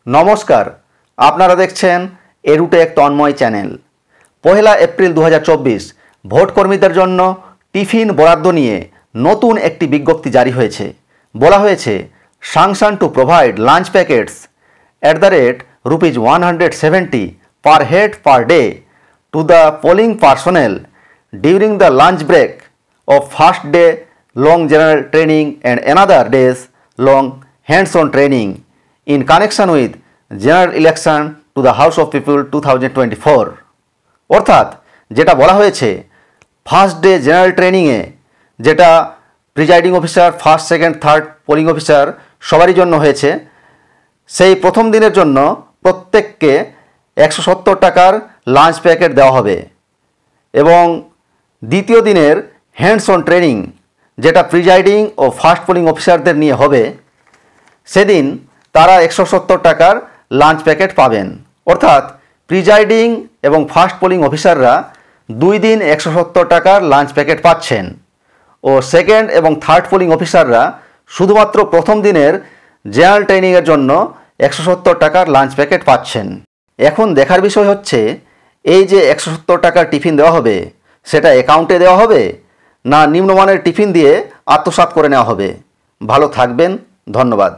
নমস্কার, আপনারা দেখছেন Edutech Tanmoy channel. 1 April 2024 vote কর্মীদের জন্য টিফিন বরাদ্দ নিয়ে নতুন একটি বিজ্ঞপ্তি জারি হয়েছে। বলা হয়েছে, sanction to provide lunch packets at the rate ₹170 per head per day to the polling personnel during the lunch break of first day long general training and another days long hands-on training in connection with general election to the House of People 2024। অর্থাৎ যেটা বলা হয়েছে, first day general ট্রেনিংয়ে যেটা presiding officer, first second third polling officer সবারই জন্য হয়েছে, সেই প্রথম দিনের জন্য প্রত্যেককে 170 টাকার লাঞ্চ প্যাকেট দেওয়া হবে এবং দ্বিতীয় দিনের হ্যান্ডস অন ট্রেনিং যেটা প্রিজাইডিং ও ফার্স্ট পোলিং অফিসারদের নিয়ে হবে, সেদিন তারা 170 টাকার লাঞ্চ প্যাকেট পাবেন। অর্থাৎ প্রিজাইডিং এবং ফার্স্ট পোলিং অফিসাররা 2 দিন 170 টাকার লাঞ্চ প্যাকেট পাচ্ছেন ও সেকেন্ড এবং থার্ড পোলিং অফিসাররা শুধুমাত্র প্রথম দিনের জেনারেল ট্রেনিংয়ের জন্য 170 টাকার লাঞ্চ প্যাকেট পাচ্ছেন। এখন দেখার বিষয় হচ্ছে, এই যে 170 টাকার টিফিন দেওয়া হবে সেটা অ্যাকাউন্টে দেওয়া হবে না নিম্নমানের টিফিন দিয়ে আত্মসাৎ করে নেওয়া হবে। ভালো থাকবেন, ধন্যবাদ।